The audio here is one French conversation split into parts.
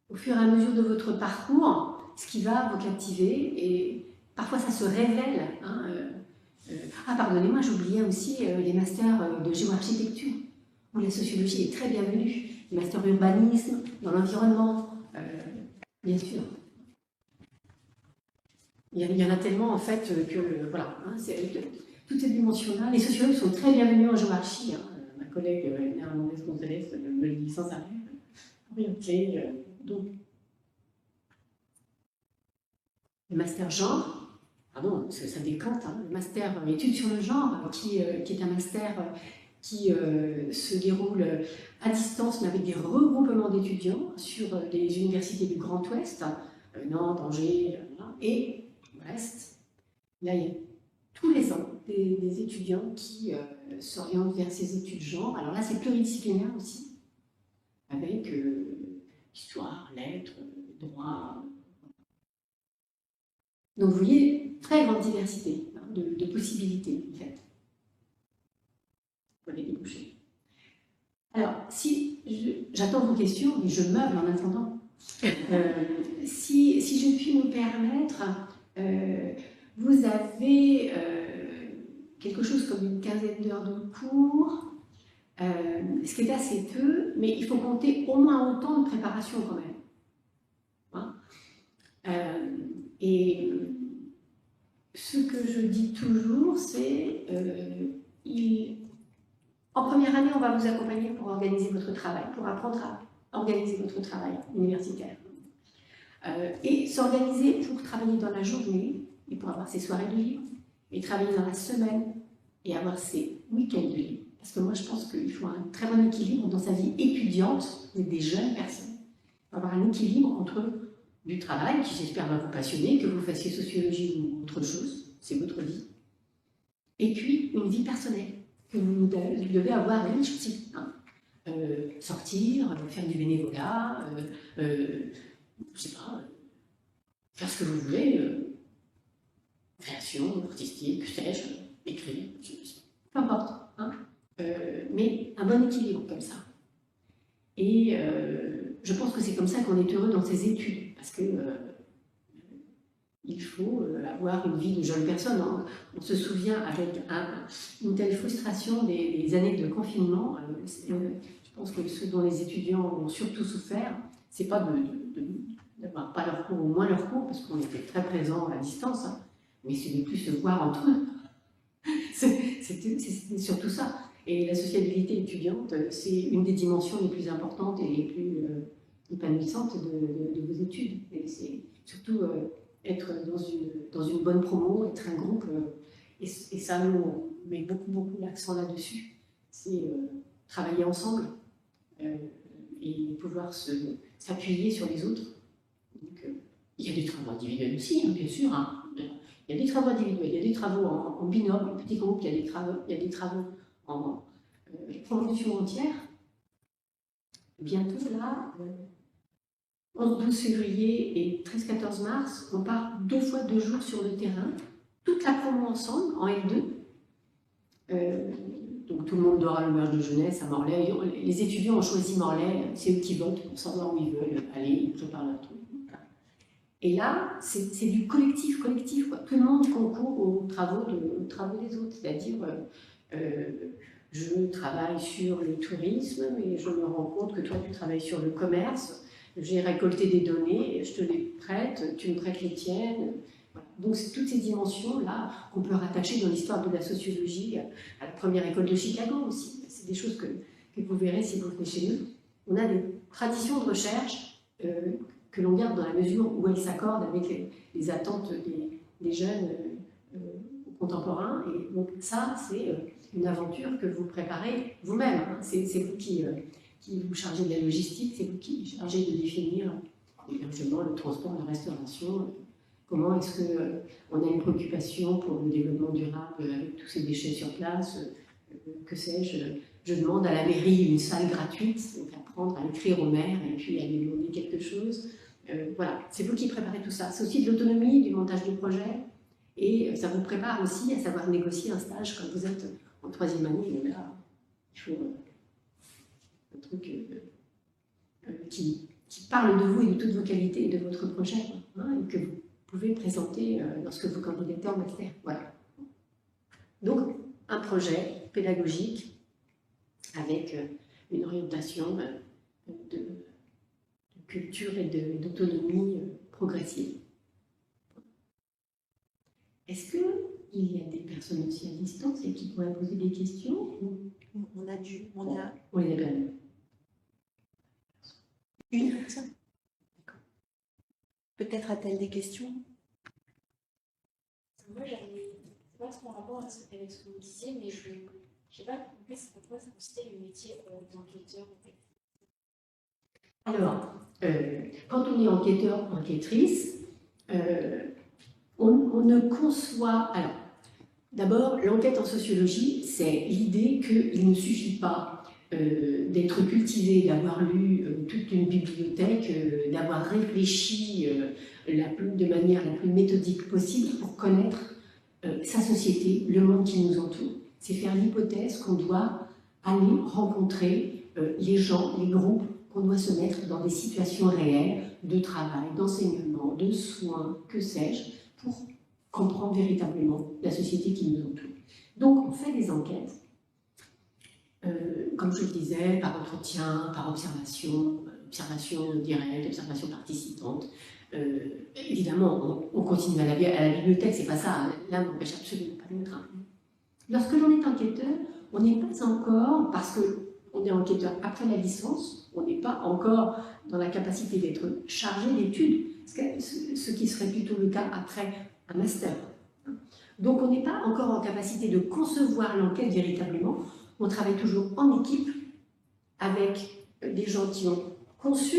au fur et à mesure de votre parcours, ce qui va vous captiver, et parfois ça se révèle. Hein, ah, pardonnez-moi, j'oubliais aussi les masters de géoarchitecture, où la sociologie est très bienvenue, les masters d'urbanisme, dans l'environnement, bien sûr. Il y en a tellement, en fait, que, voilà, hein, toutes ces dimensions-là. Les sociologues sont très bienvenus en géoarchie. Hein. Ma collègue néerlandaise Gonzalez me le dit sans arrêt. Orienté, donc, le master genre, pardon, parce que ça décante, hein, le master études sur le genre, qui est un master qui se déroule à distance, mais avec des regroupements d'étudiants sur les universités du Grand Ouest, Nantes, Angers, et Brest. Là, il y a tous les ans des étudiants qui s'orientent vers ces études genre. Alors là, c'est pluridisciplinaire aussi, avec histoire, lettres, droit. Donc vous voyez, très grande diversité hein, de possibilités, en fait, pour les déboucher. Alors, si j'attends vos questions, mais je meuble en attendant. Si je puis me permettre, vous avez quelque chose comme une quinzaine d'heures de cours, ce qui est assez peu, mais il faut compter au moins autant de préparation quand même. Hein, et ce que je dis toujours, c'est en première année, on va vous accompagner pour organiser votre travail, pour apprendre à organiser votre travail universitaire. Et s'organiser pour travailler dans la journée et pour avoir ses soirées de libre, et travailler dans la semaine et avoir ses week-ends de libre. Parce que moi, je pense qu'il faut un très bon équilibre dans sa vie étudiante, vous êtes des jeunes personnes. Il faut avoir un équilibre entre du travail, qui j'espère va vous passionner, que vous fassiez sociologie ou autre chose, c'est votre vie, et puis une vie personnelle, que vous devez avoir riche aussi. Hein. Sortir, faire du bénévolat, je sais pas, faire ce que vous voulez, création, artistique, que sais-je, écrire, peu importe. Hein. Mais un bon équilibre comme ça. Et je pense que c'est comme ça qu'on est heureux dans ses études, parce que il faut avoir une vie de jeune personne. Hein. On se souvient avec une telle frustration des années de confinement. Je pense que ce dont les étudiants ont surtout souffert, c'est pas d'avoir pas leur cours ou moins leur cours, parce qu'on était très présents à distance, hein, mais c'est de plus se voir entre eux. C'était surtout ça. Et la sociabilité étudiante, c'est une des dimensions les plus importantes et les plus épanouissantes de vos études. Et c'est surtout être dans une bonne promo, être un groupe, et ça, nous, on met beaucoup l'accent là-dessus. C'est travailler ensemble et pouvoir s'appuyer sur les autres. Donc, il y a des travaux individuels aussi, hein, bien sûr. Hein. Il y a des travaux individuels, il y a des travaux en binôme, en petit groupe, il y a des travaux en promotion entière. Bientôt, là, 11-12 février et 13-14 mars, on part 2 fois 2 jours sur le terrain, toute la promo ensemble, en L2. Donc tout le monde dort à l'auberge de jeunesse à Morlaix. Les étudiants ont choisi Morlaix, c'est eux qui votent pour savoir où ils veulent aller, ils préparent leur truc. Et là, c'est du collectif, quoi. Tout le monde concourt aux travaux des autres, c'est-à-dire je travaille sur le tourisme, mais je me rends compte que toi tu travailles sur le commerce, j'ai récolté des données, je te les prête, tu me prêtes les tiennes. Voilà. Donc c'est toutes ces dimensions-là qu'on peut rattacher dans l'histoire de la sociologie à la première école de Chicago aussi. C'est des choses que vous verrez si vous venez chez nous. On a des traditions de recherche que l'on garde dans la mesure où elles s'accordent avec les attentes des jeunes contemporains. Et donc ça, c'est une aventure que vous préparez vous-même. Hein. C'est vous qui vous chargez de la logistique, c'est vous qui chargez de définir l'hébergement, le transport, la restauration. Comment est-ce qu'on a une préoccupation pour le développement durable avec tous ces déchets sur place, que sais-je. Je demande à la mairie une salle gratuite, donc apprendre à écrire au maire et puis à lui demander quelque chose. Voilà, c'est vous qui préparez tout ça. C'est aussi de l'autonomie, du montage de projet, et ça vous prépare aussi à savoir négocier un stage quand vous êtes en 3e année. Et là, il faut un truc qui parle de vous et de toutes vos qualités et de votre projet, hein, et que vous pouvez présenter lorsque vous candidatez en master. Voilà. Donc, un projet pédagogique avec une orientation de culture et d'autonomie progressive. Est-ce qu'il y a des personnes aussi à distance et qui pourraient poser des questions? On les a bien eu. Une personne. D'accord. Peut-être a-t-elle des questions? Moi, j'avais pas trop en rapport avec ce que vous disiez, mais je n'ai pas compris pourquoi ça consistait le métier d'enquêteur. Alors, quand on est enquêteur ou enquêtrice, on ne conçoit... Alors, d'abord, l'enquête en sociologie, c'est l'idée qu'il ne suffit pas d'être cultivé, d'avoir lu toute une bibliothèque, d'avoir réfléchi de manière la plus méthodique possible pour connaître sa société, le monde qui nous entoure. C'est faire l'hypothèse qu'on doit aller rencontrer les gens, les groupes, qu'on doit se mettre dans des situations réelles de travail, d'enseignement, de soins, que sais-je, pour comprendre véritablement la société qui nous entoure. Donc, on fait des enquêtes, comme je le disais, par entretien, par observation directe, observation participante. Évidemment, on continue à la bibliothèque, c'est pas ça, hein. Là, on n'empêche absolument pas de mettre un... Lorsque l'on est enquêteur, on n'est pas encore, parce qu'on est enquêteur après la licence, on n'est pas encore dans la capacité d'être chargé d'études, ce qui serait plutôt le cas après un master. Donc on n'est pas encore en capacité de concevoir l'enquête véritablement. On travaille toujours en équipe avec des gens qui ont conçu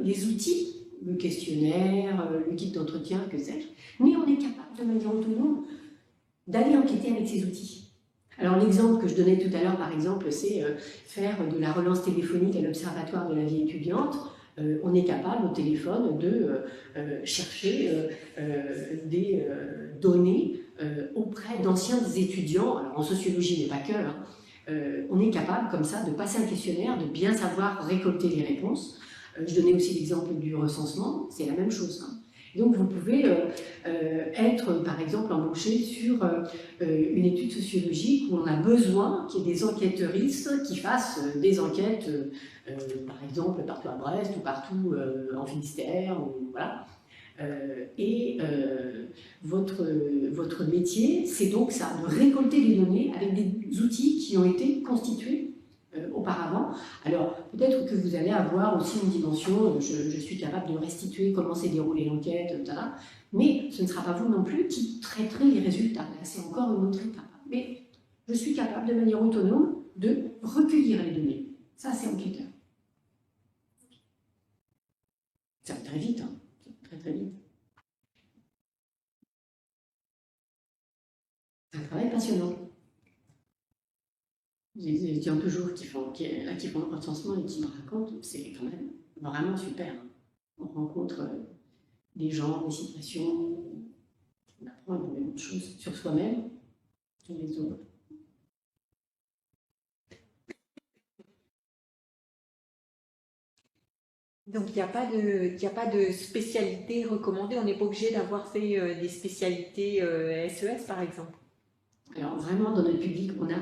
les outils, le questionnaire, le guide d'entretien, que sais-je, mais on est capable de manière autonome d'aller enquêter avec ces outils. Alors l'exemple que je donnais tout à l'heure, par exemple, c'est faire de la relance téléphonique à l'Observatoire de la vie étudiante. On est capable au téléphone de chercher des données auprès d'anciens étudiants, alors en sociologie mais pas que, hein. On est capable comme ça de passer un questionnaire, de bien savoir récolter les réponses. Je donnais aussi l'exemple du recensement, c'est la même chose, hein. Donc vous pouvez être par exemple embauché sur une étude sociologique où on a besoin qu'il y ait des enquêteuristes qui fassent des enquêtes, par exemple partout à Brest ou partout en Finistère, ou, voilà. Votre métier, c'est donc ça, de récolter les données avec des outils qui ont été constitués auparavant. Alors, peut-être que vous allez avoir aussi une dimension, je suis capable de restituer comment s'est déroulée l'enquête, etc. Mais ce ne sera pas vous non plus qui traiterez les résultats. Là, c'est encore une autre étape. Mais je suis capable de manière autonome de recueillir les données. Ça, c'est enquêteur. Ça va très vite, hein. Très vite. C'est un travail passionnant. J'ai des étudiants toujours qui font le recensement et qui me racontent, c'est quand même vraiment super. On rencontre des gens, des situations, on apprend énormément de choses sur soi-même, sur les autres. Donc il n'y a pas de spécialité recommandée, on n'est pas obligé d'avoir fait des spécialités SES par exemple. Alors vraiment, dans notre public, on a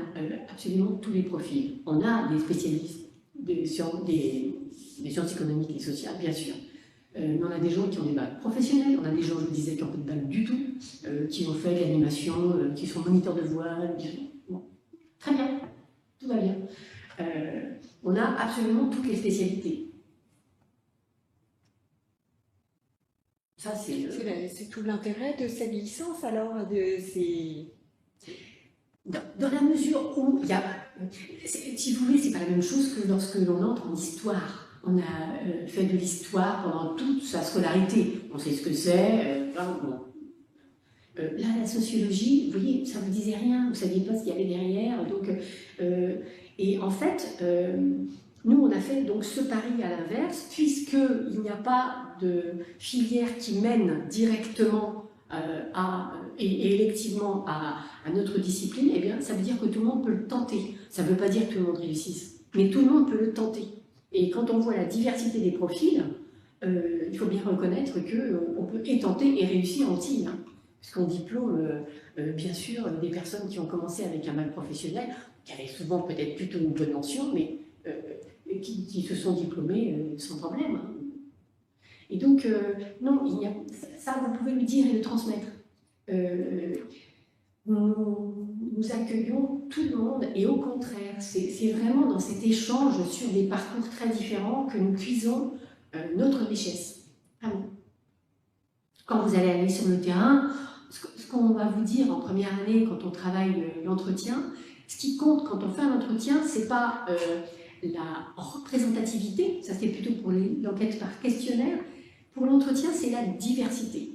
absolument tous les profils. On a des spécialistes des sciences économiques et sociales, bien sûr. Mais on a des gens qui ont des bacs professionnels, on a des gens, je vous disais, qui n'ont pas de bac du tout, qui ont fait de l'animation, qui sont moniteurs de voix. Bon. Très bien, tout va bien. On a absolument toutes les spécialités. Ça, c'est tout l'intérêt de cette licence alors, dans la mesure où il y a, si vous voulez, c'est pas la même chose que lorsque l'on entre en histoire. On a fait de l'histoire pendant toute sa scolarité. On sait ce que c'est. Là, la sociologie, vous voyez, ça ne vous disait rien. Vous ne saviez pas ce qu'il y avait derrière. Donc, et en fait, nous, on a fait donc ce pari à l'inverse, puisqu'il n'y a pas de filière qui mène directement et électivement à notre discipline, eh bien, ça veut dire que tout le monde peut le tenter. Ça ne veut pas dire que tout le monde réussisse, mais tout le monde peut le tenter. Et quand on voit la diversité des profils, il faut bien reconnaître qu'on peut étenter et réussir en team. Hein, puisqu'on diplôme, bien sûr, des personnes qui ont commencé avec un bac professionnel, qui avaient souvent peut-être plutôt une bonne mention, mais qui se sont diplômés sans problème. Hein. Et donc, non, ça, vous pouvez le dire et le transmettre. Nous accueillons tout le monde et au contraire, c'est vraiment dans cet échange sur des parcours très différents que nous puisons notre richesse. Vraiment. Quand vous allez aller sur le terrain, ce qu'on va vous dire en première année quand on travaille l'entretien, ce qui compte quand on fait un entretien, c'est pas la représentativité, ça c'est plutôt pour l'enquête par questionnaire. Pour l'entretien, c'est la diversité.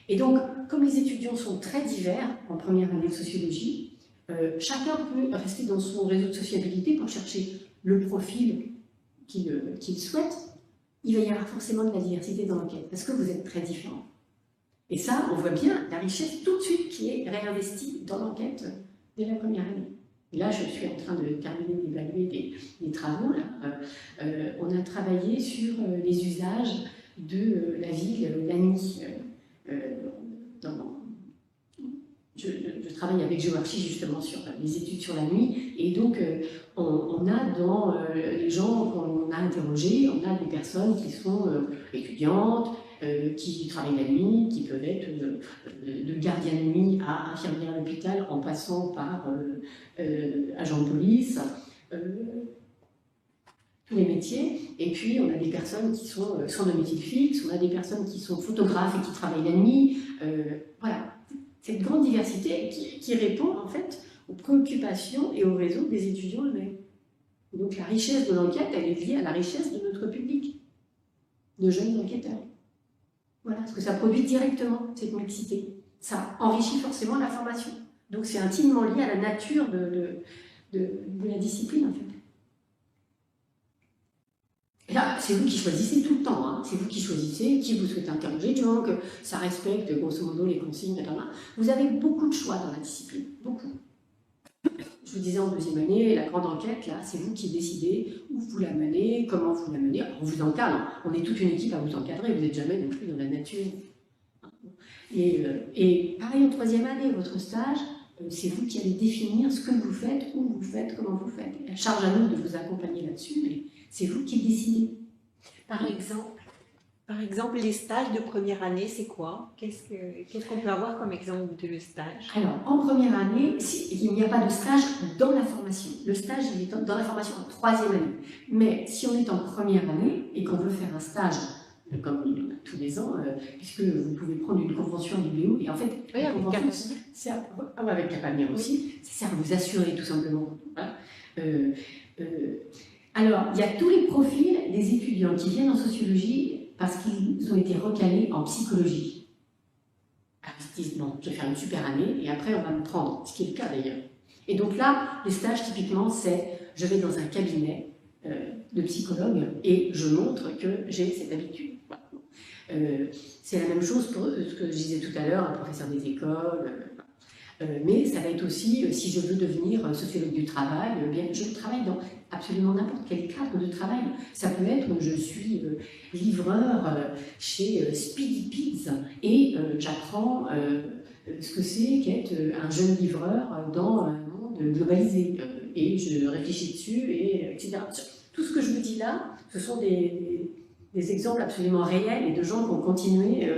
Et donc, comme les étudiants sont très divers en première année de sociologie, chacun peut rester dans son réseau de sociabilité pour chercher le profil qu'il souhaite. Il va y avoir forcément de la diversité dans l'enquête, parce que vous êtes très différents. Et ça, on voit bien la richesse tout de suite qui est réinvestie dans l'enquête dès la première année. Et là, je suis en train de terminer d'évaluer des travaux. Là. On a travaillé sur les usages de la ville la nuit. Je travaille avec Géoarchie justement sur les études sur la nuit, et donc on a dans les gens qu'on a interrogés, on a des personnes qui sont étudiantes, qui travaillent la nuit, qui peuvent être de gardien de nuit à infirmière à l'hôpital en passant par agent de police, tous les métiers. Et puis on a des personnes qui sont sans domicile fixe, on a des personnes qui sont photographes et qui travaillent la nuit. Voilà, cette grande diversité qui répond en fait aux préoccupations et aux réseaux des étudiants eux-mêmes. Donc la richesse de l'enquête, elle est liée à la richesse de notre public, de jeunes enquêteurs. Voilà, parce que ça produit directement cette mixité. Ça enrichit forcément la formation. Donc c'est intimement lié à la nature de la discipline en fait. Et là, c'est vous qui choisissez tout le temps, hein. C'est vous qui choisissez qui vous souhaitez interroger, du moment que ça respecte grosso modo les consignes, vous avez beaucoup de choix dans la discipline, beaucoup. Je vous disais en deuxième année, la grande enquête, là, c'est vous qui décidez où vous la menez, comment vous la menez. On vous encadre, on est toute une équipe à vous encadrer, vous n'êtes jamais non plus dans la nature. Et pareil en troisième année, votre stage, c'est vous qui allez définir ce que vous faites, où vous faites, comment vous faites. La charge à nous de vous accompagner là-dessus, mais c'est vous qui décidez. Par exemple, les stages de première année, c'est quoi? Qu'est-ce qu'on peut avoir comme exemple de stage? Alors, en première année, il n'y a pas de stage dans la formation. Le stage, il est dans la formation en troisième année. Mais si on est en première année et qu'on veut faire un stage, comme il y en a tous les ans, puisque vous pouvez prendre une convention du Bibliothécaire, et en fait, oui, la convention, avec Capamir aussi, ça sert à vous assurer tout simplement. Voilà. Alors, il y a tous les profils des étudiants qui viennent en sociologie parce qu'ils ont été recalés en psychologie. Alors, ils se disent, non, je vais faire une super année et après on va me prendre, ce qui est le cas d'ailleurs. Et donc là, les stages typiquement, c'est je vais dans un cabinet de psychologue et je montre que j'ai cette habitude. Voilà. C'est la même chose pour ce que je disais tout à l'heure, un professeur des écoles. Mais ça va être aussi, si je veux devenir sociologue du travail, bien, je travaille dans absolument n'importe quel cadre de travail. Ça peut être, je suis livreur chez Speedy Pigs et j'apprends ce que c'est qu'être un jeune livreur dans un monde globalisé. Et je réfléchis dessus, et, etc. Tout ce que je vous dis là, ce sont des exemples absolument réels et de gens qui ont continué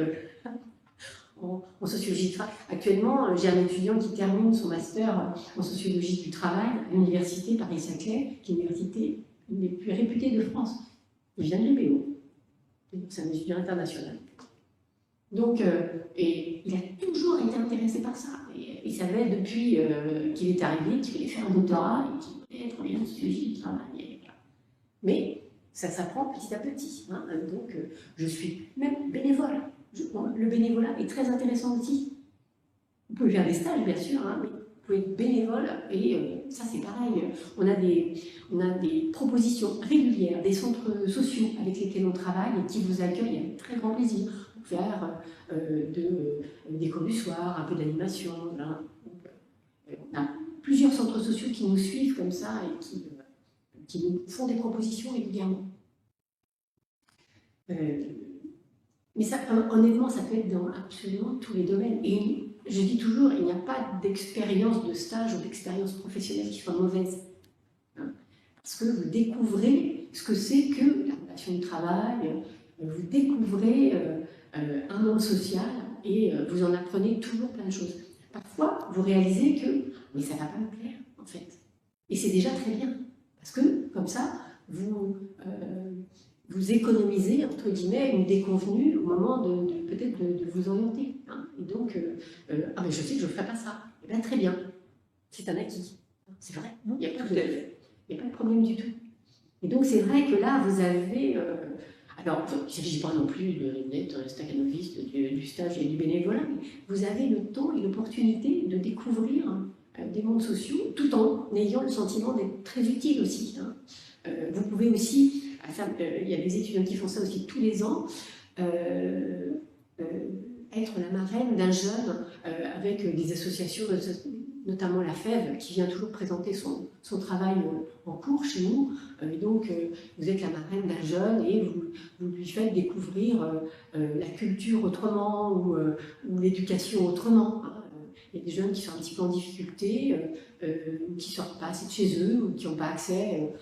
en sociologie du travail. Actuellement, j'ai un étudiant qui termine son master en sociologie du travail à l'université Paris-Saclay, qui est l'université une des plus réputées de France. Il vient de l'EBO. C'est un étudiant international. Donc, et il a toujours été intéressé par ça. Et il savait depuis qu'il est arrivé qu'il voulait faire un doctorat et qu'il voulait être en sociologie du travail. Et voilà. Mais ça s'apprend petit à petit. Hein. Donc, je suis même bénévole. Le bénévolat est très intéressant aussi. Vous pouvez faire des stages, bien sûr, hein, mais vous pouvez être bénévole, et ça c'est pareil. On a des propositions régulières, des centres sociaux avec lesquels on travaille et qui vous accueillent avec très grand plaisir pour faire des cours du soir, un peu d'animation. Hein. On a plusieurs centres sociaux qui nous suivent comme ça et qui nous font des propositions régulièrement. Mais ça, honnêtement, ça peut être dans absolument tous les domaines. Et je dis toujours, il n'y a pas d'expérience de stage ou d'expérience professionnelle qui soit mauvaise. Hein. Parce que vous découvrez ce que c'est que la relation de travail, vous découvrez un monde social et vous en apprenez toujours plein de choses. Parfois, vous réalisez que mais ça ne va pas me plaire, en fait. Et c'est déjà très bien. Parce que, comme ça, vous économisez, entre guillemets, une déconvenue au moment peut-être de vous orienter. Hein. Et donc, ah mais je sais que je ne ferai pas ça. Eh bien, très bien. C'est un acquis. C'est vrai. Il n'y a pas de problème du tout. Et donc, c'est vrai que là, vous avez... alors, il ne s'agit pas non plus d'être staccanoviste du stage et du bénévolat, mais vous avez le temps et l'opportunité de découvrir des mondes sociaux, tout en ayant le sentiment d'être très utile aussi. Hein. Vous pouvez aussi, il y a des étudiants qui font ça aussi tous les ans, être la marraine d'un jeune avec des associations, notamment la FEV, qui vient toujours présenter son travail en cours chez nous. Et donc, vous êtes la marraine d'un jeune et vous lui faites découvrir la culture autrement ou l'éducation autrement. Hein. Il y a des jeunes qui sont un petit peu en difficulté, ou qui ne sortent pas assez de chez eux, ou qui n'ont pas accès,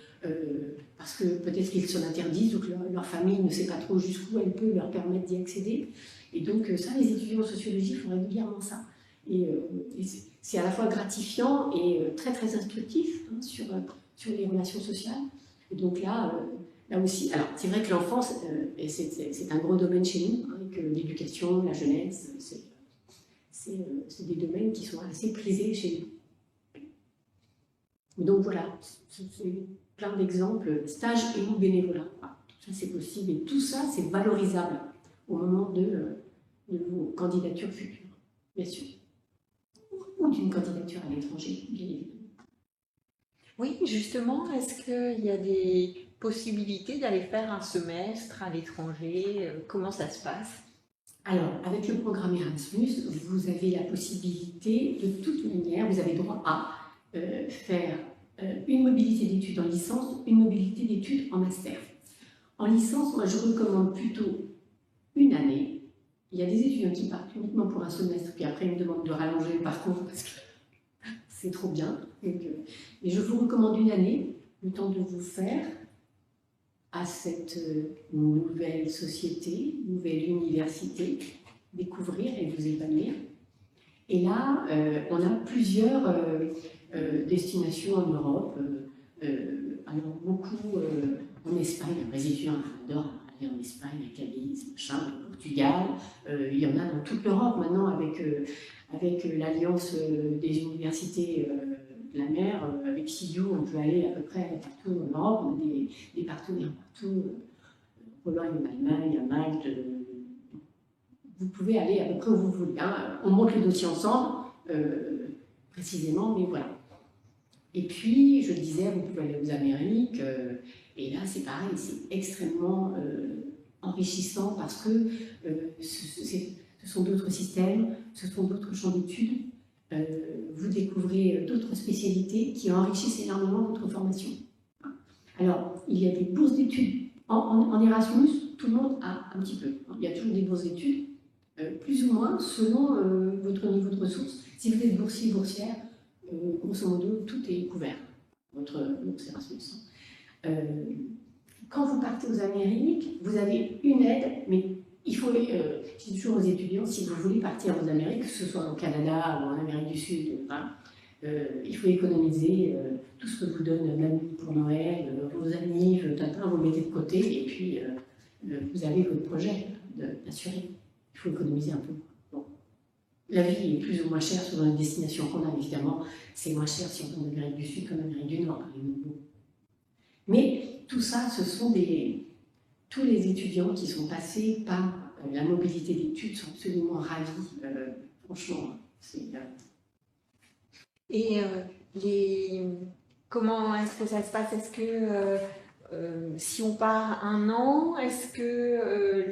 parce que peut-être qu'ils se l'interdisent, ou que leur famille ne sait pas trop jusqu'où elle peut leur permettre d'y accéder. Et donc ça, les étudiants en sociologie font régulièrement ça. Et c'est à la fois gratifiant et très très instructif hein, sur les relations sociales. Et donc là aussi, alors c'est vrai que l'enfance, c'est un gros domaine chez nous, hein, et que l'éducation, la jeunesse, c'est des domaines qui sont assez prisés chez nous. Donc voilà, c'est plein d'exemples, stage et ou bénévolat. Ah, tout ça c'est possible et tout ça c'est valorisable au moment de vos candidatures futures, bien sûr. Ou d'une candidature à l'étranger, bien évidemment. Oui, justement, est-ce qu'il y a des possibilités d'aller faire un semestre à l'étranger? Comment ça se passe? Alors, avec le programme Erasmus, vous avez la possibilité, de toute manière, vous avez droit à faire une mobilité d'études en licence, une mobilité d'études en master. En licence, moi, je recommande plutôt une année. Il y a des étudiants qui partent uniquement pour un semestre, puis après, ils me demandent de rallonger le parcours parce que c'est trop bien. Et je vous recommande une année, le temps de vous faire à cette nouvelle société, nouvelle université, découvrir et vous épanouir. Et là, on a plusieurs destinations en Europe, alors beaucoup en Espagne, les étudiants adorent aller en Espagne, à Cadiz, machin, au Portugal, il y en a dans toute l'Europe maintenant avec l'alliance des universités de la mer, avec CIU, on peut aller à peu près partout en Europe, on a des partenaires partout, Pologne, Allemagne, Malte, vous pouvez aller à peu près où vous voulez. Hein. On monte le dossier ensemble, précisément, mais voilà. Et puis, je le disais, vous pouvez aller aux Amériques, et là c'est pareil, c'est extrêmement enrichissant parce que ce sont d'autres systèmes, ce sont d'autres champs d'études. Vous découvrez d'autres spécialités qui enrichissent énormément votre formation. Alors, il y a des bourses d'études. En Erasmus, tout le monde a un petit peu. Il y a toujours des bourses d'études, plus ou moins selon votre niveau de ressources. Si vous êtes boursier, boursière, grosso modo, tout est couvert, votre bourse Erasmus. Quand vous partez aux Amériques, vous avez une aide, mais il faut, je dis toujours aux étudiants, si vous voulez partir aux Amériques, que ce soit au Canada ou en Amérique du Sud, hein, il faut économiser tout ce que vous donne mamie pour Noël, vos amis, vous mettez de côté, et puis vous avez votre projet d'assurer. Il faut économiser un peu. Bon. La vie est plus ou moins chère selon les destinations qu'on a, évidemment. C'est moins cher si on va en Amérique du Sud qu'en Amérique du Nord, par exemple. Mais tout ça, ce sont tous les étudiants qui sont passés par la mobilité d'études sont absolument ravis. Franchement, c'est... Et comment est-ce que ça se passe? Est-ce que si on part un an, est-ce que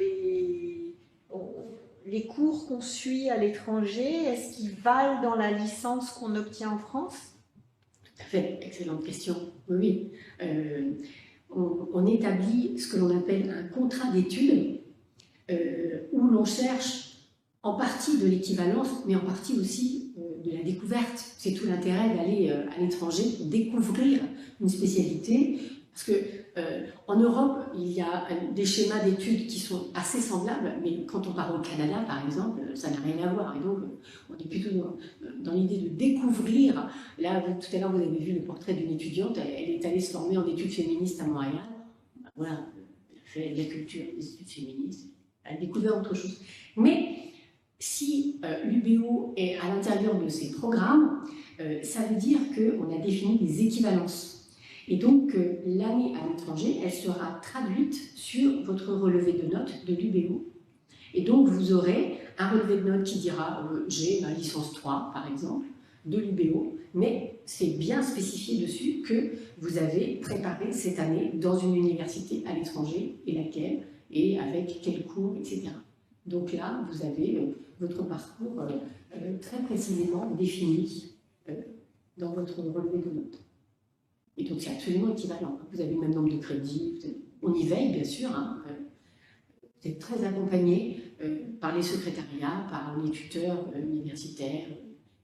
les cours qu'on suit à l'étranger, est-ce qu'ils valent dans la licence qu'on obtient en France? Tout à fait, excellente question. Oui. on établit ce que l'on appelle un contrat d'études où l'on cherche en partie de l'équivalence, mais en partie aussi de la découverte. C'est tout l'intérêt d'aller à l'étranger, découvrir une spécialité, parce que en Europe, il y a des schémas d'études qui sont assez semblables, mais quand on part au Canada, par exemple, ça n'a rien à voir. Et donc, on est plutôt dans l'idée de découvrir. Là, tout à l'heure, vous avez vu le portrait d'une étudiante, elle est allée se former en études féministes à Montréal. Voilà, elle a fait de la culture, des études féministes, elle a découvert autre chose. Mais si l'UBO est à l'intérieur de ces programmes, ça veut dire qu'on a défini des équivalences. Et donc, l'année à l'étranger, elle sera traduite sur votre relevé de notes de l'UBO. Et donc, vous aurez un relevé de notes qui dira j'ai ma licence 3, par exemple, de l'UBO, mais c'est bien spécifié dessus que vous avez préparé cette année dans une université à l'étranger, et laquelle, et avec quels cours, etc. Donc là, vous avez votre parcours très précisément défini dans votre relevé de notes. Et donc c'est absolument équivalent. Vous avez le même nombre de crédits, on y veille bien sûr, hein. Vous êtes très accompagné par les secrétariats, par les tuteurs universitaires,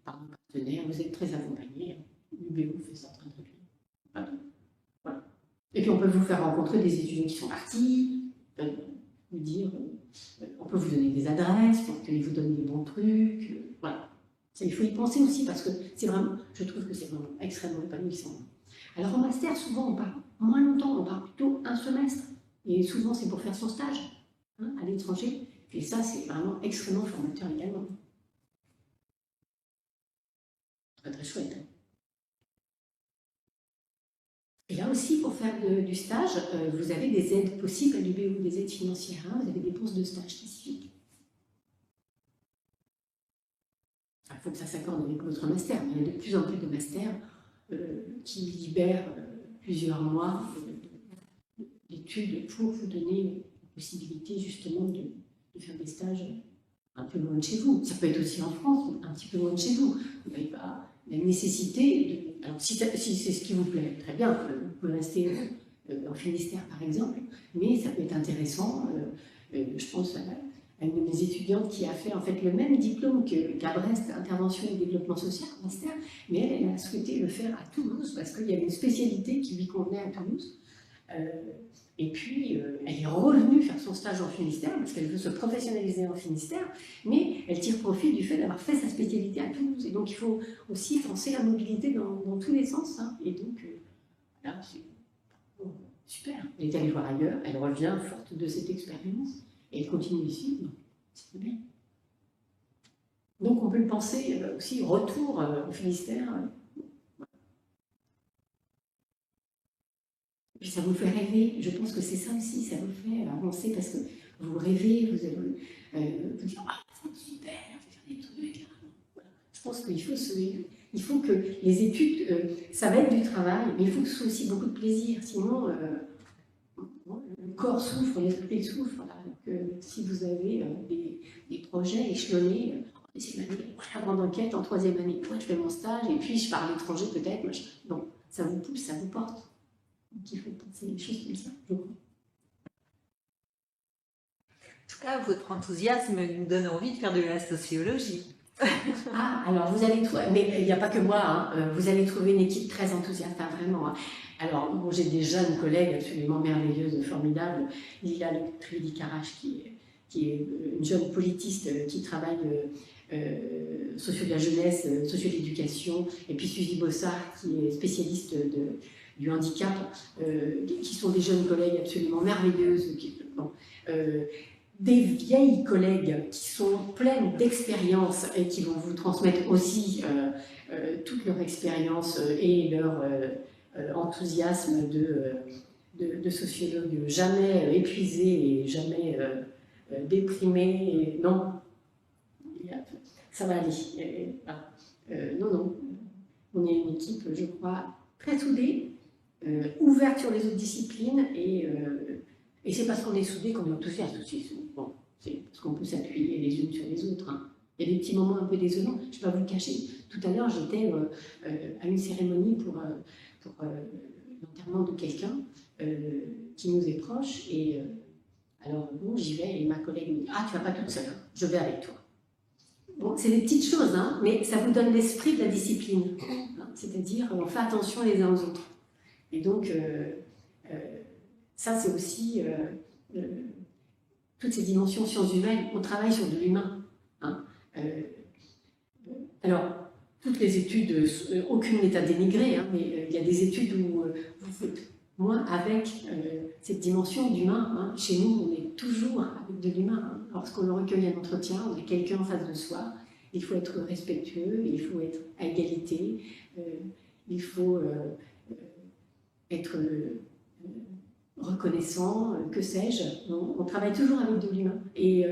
par nos partenaires, vous êtes très accompagnés. L'UBO fait ça très très bien. Voilà. Et puis on peut vous faire rencontrer des étudiants qui sont partis, vous dire, on peut vous donner des adresses pour qu'ils vous donnent des bons trucs, voilà. Ça, il faut y penser aussi parce que c'est vraiment, je trouve que c'est vraiment extrêmement épanouissant. Alors en master, souvent on part moins longtemps, on part plutôt un semestre. Et souvent c'est pour faire son stage hein, à l'étranger. Et ça, c'est vraiment extrêmement formateur également. Très très chouette. Et là aussi, pour faire du stage, vous avez des aides possibles à l'UBO, des aides financières. Hein, vous avez des bourses de stage spécifiques. Il faut que ça s'accorde avec votre master, mais il y a de plus en plus de masters qui libèrent plusieurs mois d'études pour vous donner la possibilité justement de faire des stages un peu loin de chez vous. Ça peut être aussi en France, un petit peu loin de chez vous. Vous n'avez pas la nécessité de... Alors si c'est ce qui vous plaît, très bien, vous pouvez rester en Finistère par exemple, mais ça peut être intéressant, je pense à une de mes étudiantes qui a fait en fait le même diplôme qu'à Brest, intervention et développement social, master, mais elle a souhaité le faire à Toulouse parce qu'il y avait une spécialité qui lui convenait à Toulouse. Et puis, elle est revenue faire son stage en Finistère parce qu'elle veut se professionnaliser en Finistère, mais elle tire profit du fait d'avoir fait sa spécialité à Toulouse. Et donc, il faut aussi penser la mobilité dans tous les sens. Hein. Et donc, là, c'est super. Elle est allée voir ailleurs, elle revient forte de cette expérience. Et elle continue ici, c'est bien. Donc on peut le penser aussi, retour au Finistère. Et puis ça vous fait rêver, je pense que c'est ça aussi, ça vous fait avancer parce que vous rêvez, vous dites « Ah, c'est super, je vais faire des trucs. » Voilà. Je pense qu'il faut que les études, ça va être du travail, mais il faut que ce soit aussi beaucoup de plaisir, sinon le corps souffre, l'esprit souffre. Voilà. Si vous avez des projets échelonnés, en deuxième année, la grande enquête, en troisième année, je fais mon stage, et puis je pars à l'étranger peut-être. Donc, ça vous pousse, ça vous porte. Donc, il faut penser les choses comme ça, je crois. En tout cas, votre enthousiasme nous donne envie de faire de la sociologie. Ah, alors vous allez trouver, mais il n'y a pas que moi, hein, vous allez trouver une équipe très enthousiaste, hein, vraiment. Hein. Alors, bon, j'ai des jeunes collègues absolument merveilleuses, formidables. Lila Trivedi-Carache, qui est une jeune politiste qui travaille socio de la jeunesse, socio de l'éducation, et puis Suzy Bossard, qui est spécialiste du handicap, qui sont des jeunes collègues absolument merveilleuses. Des vieilles collègues qui sont pleines d'expérience et qui vont vous transmettre aussi toute leur expérience et leur enthousiasme de sociologue, jamais épuisé et jamais déprimé. Non, ça va aller. Non, on est une équipe, je crois, très soudée, ouverte sur les autres disciplines et c'est parce qu'on est soudés qu'on est enthousiaste aussi. Bon, c'est parce qu'on peut s'appuyer les unes sur les autres. Hein. Il y a des petits moments un peu désolants, je ne vais pas vous le cacher. Tout à l'heure, j'étais à une cérémonie pour l'enterrement de quelqu'un. qui nous est proche. Et alors, bon, j'y vais et ma collègue me dit « Ah, tu vas pas toute seule, hein, je vais avec toi. » Bon, c'est des petites choses, hein, mais ça vous donne l'esprit de la discipline. Hein, c'est-à-dire, on fait attention les uns aux autres. Et donc, ça, c'est aussi toutes ces dimensions sciences humaines. On travaille sur de l'humain. Hein. Alors, toutes les études, aucune n'est à dénigrer, hein, mais il y a des études où vous faites moins avec cette dimension d'humain. Hein. Chez nous, on est toujours avec de l'humain. Hein. Lorsqu'on le recueille un entretien, on a quelqu'un en face de soi. Il faut être respectueux, il faut être à égalité, il faut être reconnaissant, que sais-je. On travaille toujours avec de l'humain. Et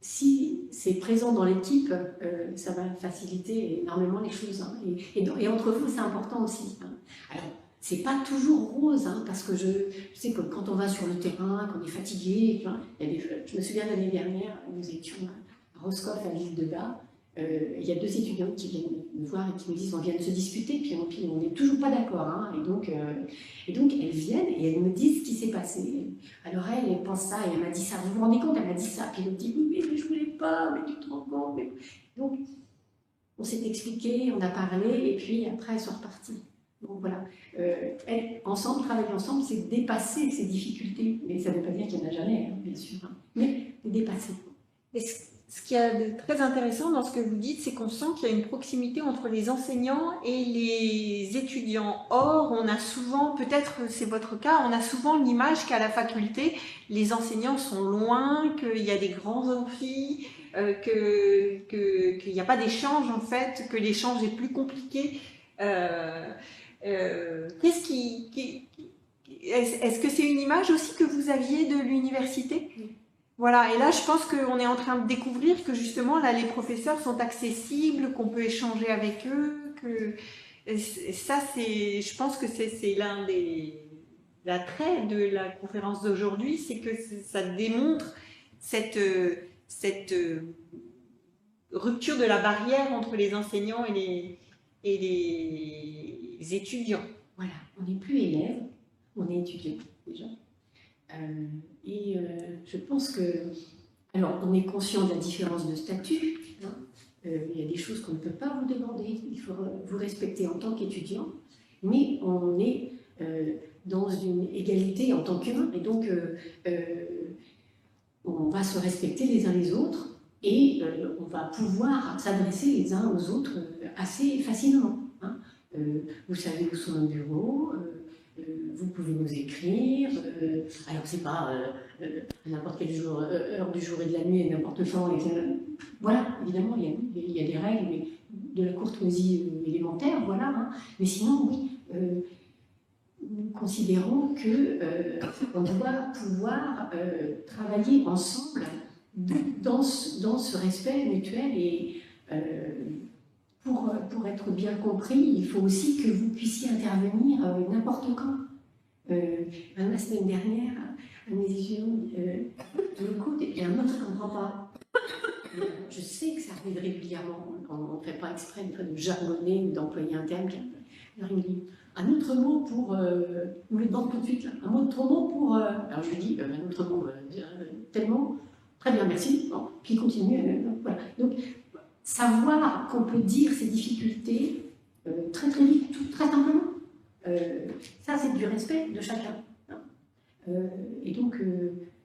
si c'est présent dans l'équipe, ça va faciliter énormément les choses. Hein. Et entre vous, c'est important aussi. Hein. Alors, c'est pas toujours rose, hein, parce que je sais que quand on va sur le terrain, qu'on est fatigué, je me souviens l'année dernière, nous étions à Roscoff, à l'île de Bas, il y a 2 étudiantes qui viennent me voir et qui me disent on vient de se disputer, puis on n'est toujours pas d'accord. Hein, et donc elles viennent et elles me disent ce qui s'est passé. Alors elle pense ça et elle m'a dit ça, vous vous rendez compte, elle m'a dit ça, puis elle me dit oui mais je voulais pas, mais tu te rends compte. Mais... Donc on s'est expliqué, on a parlé et puis après elles sont reparties. Donc voilà, travailler ensemble, c'est dépasser ces difficultés, mais ça ne veut pas dire qu'il n'y en a jamais, hein, bien sûr, hein, mais dépasser. Et ce qui est de très intéressant dans ce que vous dites, c'est qu'on sent qu'il y a une proximité entre les enseignants et les étudiants. Or, on a souvent, peut-être c'est votre cas, on a souvent l'image qu'à la faculté, les enseignants sont loin, qu'il y a des grands amphis, qu'il n'y a pas d'échange en fait, que l'échange est plus compliqué. Est-ce que c'est une image aussi que vous aviez de l'université? Voilà, et là je pense qu'on est en train de découvrir que justement là les professeurs sont accessibles, qu'on peut échanger avec eux, que ça c'est, je pense que c'est l'un des attraits de la conférence d'aujourd'hui, c'est que ça démontre cette rupture de la barrière entre les enseignants et les étudiants. Voilà, on n'est plus élève, on est étudiant déjà. Je pense que, alors on est conscient de la différence de statut, hein, il y a des choses qu'on ne peut pas vous demander, il faut vous respecter en tant qu'étudiant, mais on est dans une égalité en tant qu'humain, et donc on va se respecter les uns les autres, et on va pouvoir s'adresser les uns aux autres assez facilement. Hein. Vous savez où sont nos bureaux, vous pouvez nous écrire, alors c'est pas à n'importe quel jour, heure du jour et de la nuit, et n'importe quand, voilà, évidemment, il y a des règles, mais de la courtoisie élémentaire, voilà, hein. Mais sinon, oui, nous considérons qu'on doit pouvoir travailler ensemble dans ce respect mutuel et pour être bien compris, il faut aussi que vous puissiez intervenir n'importe quand. La semaine dernière, un de mes étudiants m'écoute et un autre ne comprend pas. Je sais que ça arrive régulièrement, on ne fait pas exprès de jargonner ou d'employer un terme. Alors il me dit, un autre mot pour, vous le demande tout de suite, là, un autre mot pour, alors je lui dis, un autre mot, tel mot, très bien, merci, bon, puis il continue, voilà. Donc, savoir qu'on peut dire ses difficultés très très vite, très simplement, ça c'est du respect de chacun. Hein. Et donc,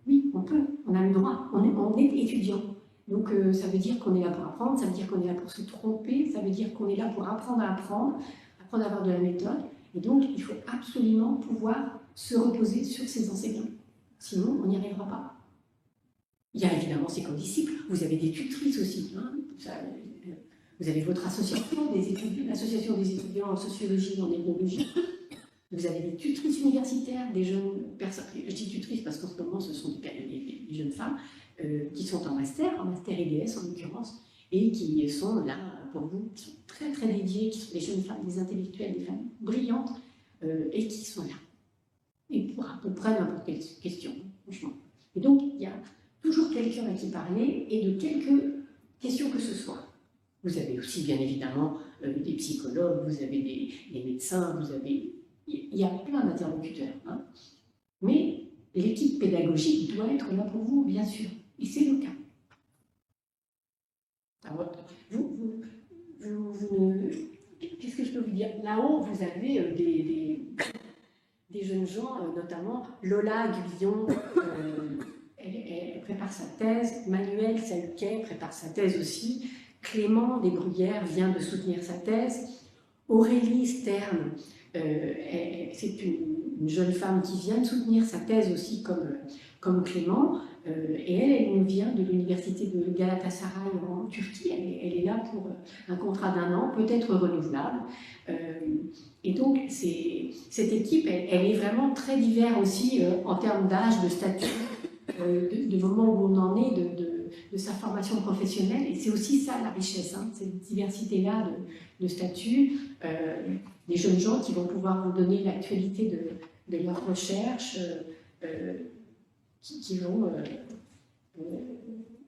oui, on peut, on a le droit, on est étudiant. Donc ça veut dire qu'on est là pour apprendre, ça veut dire qu'on est là pour se tromper, ça veut dire qu'on est là pour apprendre à apprendre à avoir de la méthode. Et donc il faut absolument pouvoir se reposer sur ses enseignants. Sinon, on n'y arrivera pas. Il y a évidemment ces condisciples, vous avez des tutrices aussi. Hein, vous avez votre association, l'association des étudiants en sociologie et en ethnologie. Vous avez des tutrices universitaires, des jeunes personnes, je dis tutrices parce qu'en ce moment ce sont des jeunes femmes qui sont en master IDS en l'occurrence, et qui sont là pour vous, qui sont très très dédiées, qui sont des jeunes femmes, des intellectuelles, des femmes brillantes, et qui sont là. Et pour à peu près n'importe quelle question, franchement. Et donc il y a toujours quelqu'un à qui parler, et de quelque question que ce soit. Vous avez aussi bien évidemment des psychologues, vous avez des médecins, vous avez il y a plein d'interlocuteurs, hein. Mais l'équipe pédagogique doit être là pour vous, bien sûr, et c'est le cas. Alors, qu'est-ce que je peux vous dire? Là-haut, vous avez des jeunes gens, notamment Lola Guillon, elle prépare sa thèse, Manuel Saluquet prépare sa thèse aussi, Clément Desbruyères vient de soutenir sa thèse, Aurélie Stern, c'est une jeune femme qui vient de soutenir sa thèse aussi comme Clément, et elle nous vient de l'université de Galatasaray en Turquie, elle est là pour un contrat d'1 an, peut-être renouvelable. Et donc, cette équipe, elle est vraiment très diverse aussi en termes d'âge, de statut, de moment où on en est, de sa formation professionnelle. Et c'est aussi ça la richesse, hein, cette diversité-là de statut, des jeunes gens qui vont pouvoir vous donner l'actualité de leur recherche, qui vont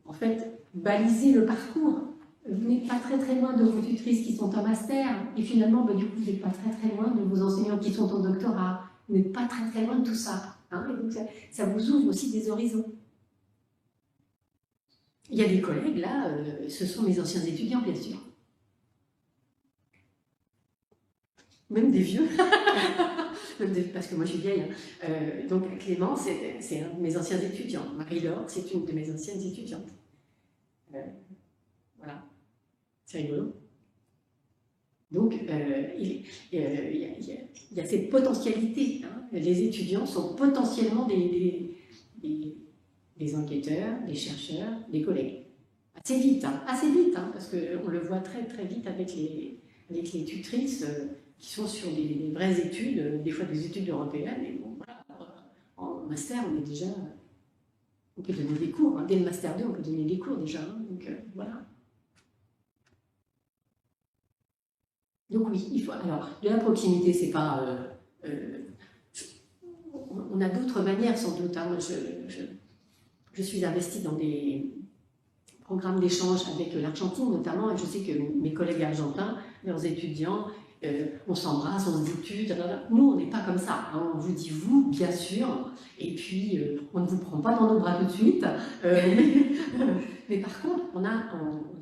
en fait baliser le parcours. Vous n'êtes pas très très loin de vos tutrices qui sont en master, et finalement, du coup, vous n'êtes pas très très loin de vos enseignants qui sont en doctorat. Vous n'êtes pas très très loin de tout ça, hein, et donc ça vous ouvre aussi des horizons. Il y a des collègues, là, ce sont mes anciens étudiants, bien sûr. Même des vieux, parce que moi je suis vieille. Donc Clément, c'est un de mes anciens étudiants. Marie-Laure, c'est une de mes anciennes étudiantes. Voilà, c'est rigolo. Donc il y a cette potentialité, hein. Les étudiants sont potentiellement des enquêteurs, des chercheurs, des collègues. Assez vite, hein, parce qu'on le voit très très vite avec les tutrices qui sont sur des vraies études, des fois des études européennes, et bon, voilà, en master, on peut donner des cours, hein. Dès le master 2, on peut donner des cours déjà, hein. Donc voilà. Donc oui, il faut, alors, de la proximité, c'est pas... on a d'autres manières sans doute, hein. Je suis investie dans des programmes d'échange avec l'Argentine notamment, et je sais que mes collègues argentins, leurs étudiants, on s'embrasse, on se dit tu, nous on n'est pas comme ça, hein. On vous dit vous, bien sûr, et puis on ne vous prend pas dans nos bras tout de suite, mais par contre on a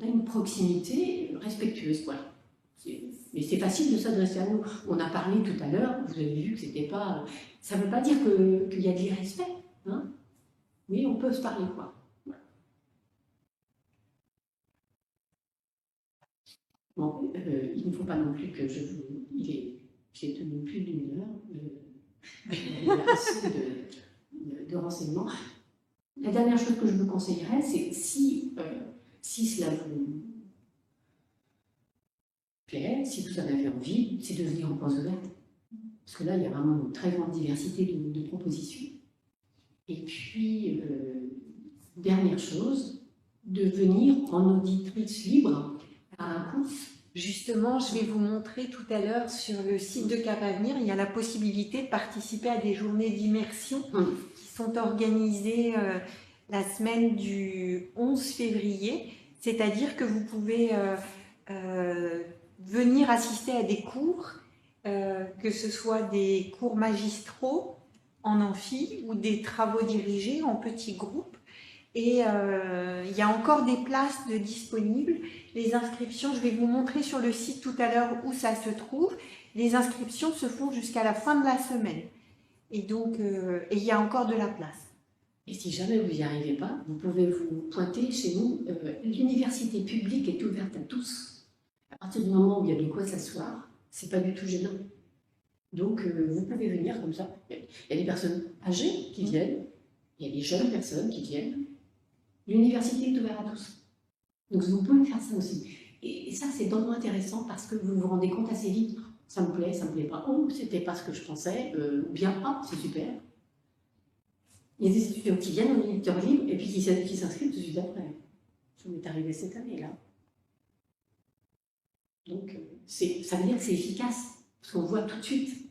une proximité respectueuse, voilà. Mais c'est facile de s'adresser à nous. On a parlé tout à l'heure, vous avez vu que c'était pas... Ça ne veut pas dire qu'il y a de l'irrespect, hein, mais on peut se parler, quoi. Bon, il ne faut pas non plus que je vous... J'ai tenu plus d'1 heure, il y a assez de renseignements. La dernière chose que je vous conseillerais, c'est si cela vous plaît, si vous en avez envie, c'est de venir en pause ouverte. Parce que là, il y a vraiment une très grande diversité de propositions. Et puis, dernière chose, de venir en auditrice libre à un cours. Justement, je vais vous montrer tout à l'heure sur le site de Cap Avenir, il y a la possibilité de participer à des journées d'immersion qui sont organisées la semaine du 11 février. C'est-à-dire que vous pouvez venir assister à des cours, que ce soit des cours magistraux en amphi ou des travaux dirigés en petits groupes. Et il y a encore des places disponibles. Les inscriptions, je vais vous montrer sur le site tout à l'heure où ça se trouve. Les inscriptions se font jusqu'à la fin de la semaine. Et donc, il y a encore de la place. Et si jamais vous n'y arrivez pas, vous pouvez vous pointer chez nous. L'université publique est ouverte à tous. À partir du moment où il y a de quoi s'asseoir, c'est pas du tout gênant. Donc, vous pouvez venir comme ça. Il y a des personnes âgées qui viennent, il y a des jeunes personnes qui viennent. L'université est ouverte à tous. Donc, vous pouvez faire ça aussi. Et ça, c'est drôlement intéressant parce que vous vous rendez compte assez vite. Ça me plaît pas. Oh, c'était pas ce que je pensais. Ou bien, ah, c'est super. Il y a des étudiants qui viennent en éditeur libre et puis qui s'inscrivent tout de suite après. Ça m'est arrivé cette année-là. Donc, ça veut dire que c'est efficace. Parce qu'on voit tout de suite. Il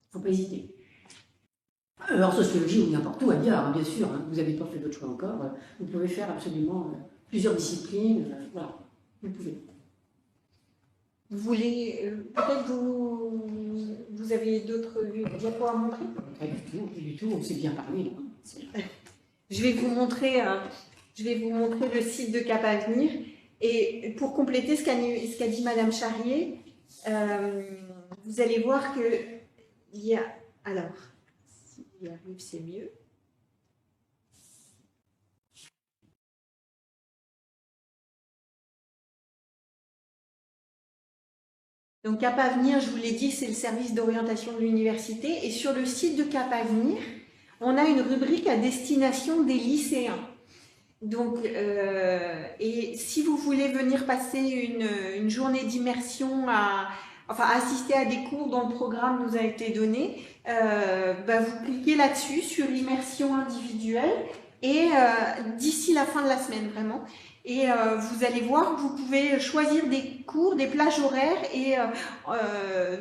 ne faut pas hésiter. En sociologie ou n'importe où ailleurs, hein, bien sûr, hein, vous n'avez pas fait votre choix encore, vous pouvez faire absolument plusieurs disciplines, voilà, vous pouvez. Vous voulez, peut-être vous avez d'autres diapos à montrer? Pas du tout, on s'est bien parlé. Je vais vous montrer le site de Cap Avenir. Et pour compléter ce qu'a dit Madame Charrier, vous allez voir que il y a... Alors, s'il y arrive, c'est mieux. Donc Cap Avenir, je vous l'ai dit, c'est le service d'orientation de l'université. Et sur le site de Cap Avenir, on a une rubrique à destination des lycéens. Donc, et si vous voulez venir passer une journée d'immersion, assister à des cours dont le programme nous a été donné, vous cliquez là-dessus sur immersion individuelle et d'ici la fin de la semaine vraiment. Et vous allez voir que vous pouvez choisir des cours, des plages horaires et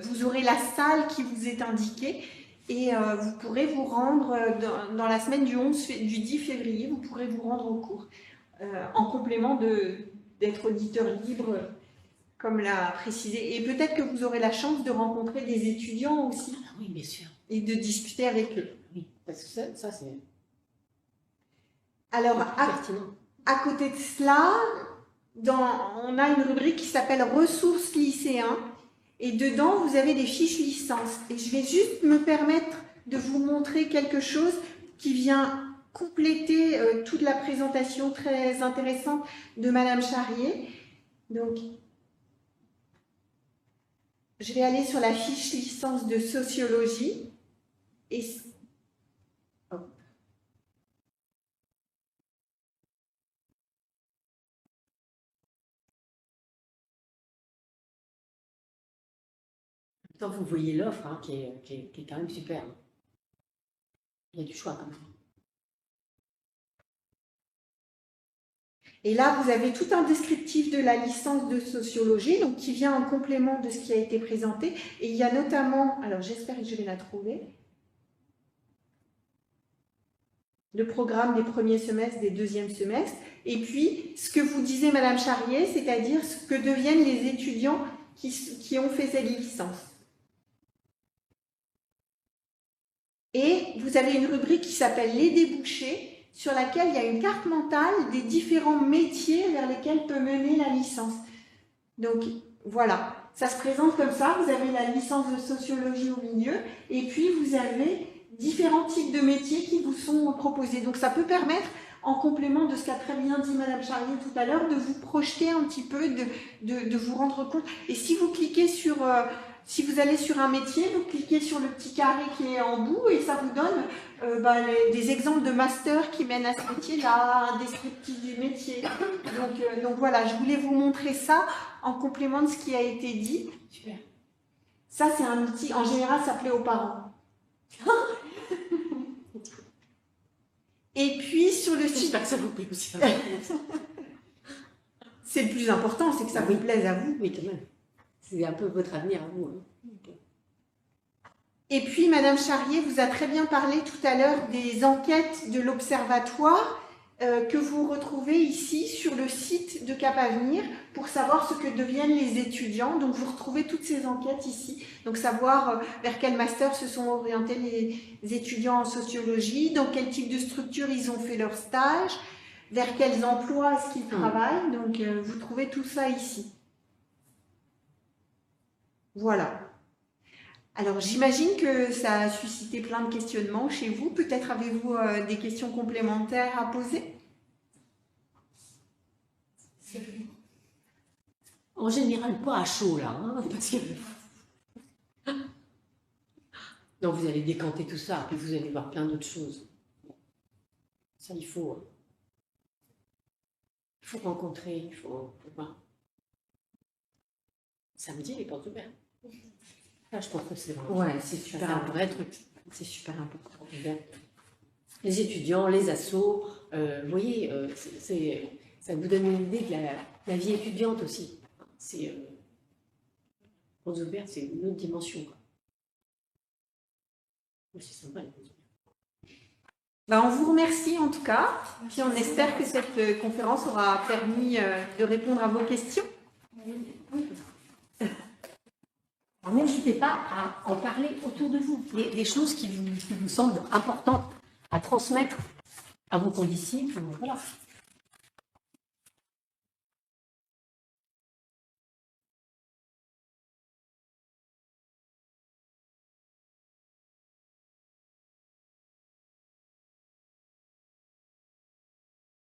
vous aurez la salle qui vous est indiquée. Et vous pourrez vous rendre dans la semaine du 10 février, vous pourrez vous rendre au cours en complément d'être auditeur libre, comme l'a précisé. Et peut-être que vous aurez la chance de rencontrer des étudiants aussi. Ah oui, bien sûr. Et de discuter avec eux. Oui, parce que ça c'est... Alors, à côté de cela, on a une rubrique qui s'appelle ressources lycéens. Et dedans, vous avez des fiches licences. Et je vais juste me permettre de vous montrer quelque chose qui vient compléter toute la présentation très intéressante de Madame Charrier. Donc, je vais aller sur la fiche licence de sociologie. Et hop. Vous voyez l'offre hein, qui est quand même super. Il y a du choix quand même. Et là, vous avez tout un descriptif de la licence de sociologie, donc qui vient en complément de ce qui a été présenté. Et il y a notamment, alors j'espère que je vais la trouver, le programme des premiers semestres, des deuxièmes semestres, et puis ce que vous disiez Madame Charrier, c'est-à-dire ce que deviennent les étudiants qui ont fait cette licence. Et vous avez une rubrique qui s'appelle les débouchés, sur laquelle il y a une carte mentale des différents métiers vers lesquels peut mener la licence. Donc voilà, ça se présente comme ça, vous avez la licence de sociologie au milieu, et puis vous avez différents types de métiers qui vous sont proposés. Donc ça peut permettre, en complément de ce qu'a très bien dit Madame Charrier tout à l'heure, de vous projeter un petit peu, de vous rendre compte. Et si vous cliquez sur... si vous allez sur un métier, vous cliquez sur le petit carré qui est en bout et ça vous donne des exemples de masters qui mènent à ce métier-là, un descriptif du métier. Donc voilà, je voulais vous montrer ça en complément de ce qui a été dit. Super. Ça, c'est un outil, en général, ça plaît aux parents. Et puis, sur le site... J'espère que ça vous plaît aussi. C'est le plus important, c'est que ça vous plaise à vous. Oui, quand même. C'est un peu votre avenir à vous. Hein. Okay. Et puis, Madame Charrier vous a très bien parlé tout à l'heure des enquêtes de l'Observatoire que vous retrouvez ici sur le site de Cap Avenir pour savoir ce que deviennent les étudiants. Donc, vous retrouvez toutes ces enquêtes ici. Donc, savoir vers quel master se sont orientés les étudiants en sociologie, dans quel type de structure ils ont fait leur stage, vers quels emplois est-ce qu'ils travaillent. Donc, vous trouvez tout ça ici. Voilà. Alors, j'imagine que ça a suscité plein de questionnements chez vous. Peut-être avez-vous des questions complémentaires à poser? En général, pas à chaud, là. Hein, parce que... Non, vous allez décanter tout ça, puis vous allez voir plein d'autres choses. Ça, il faut rencontrer, il faut voir. Samedi, les portes ouvertes. Ah, je pense que c'est vrai. Ouais, c'est super un vrai truc. C'est super important. Les étudiants, les assos, vous voyez, ça vous donne une idée de la vie étudiante aussi. C'est portes ouvertes, c'est une autre dimension. C'est sympa les portes ouvertes. On vous remercie en tout cas, puis on espère que cette conférence aura permis de répondre à vos questions. Alors, n'hésitez pas à en parler autour de vous, les choses qui vous semblent importantes à transmettre à vos condisciples. Voilà.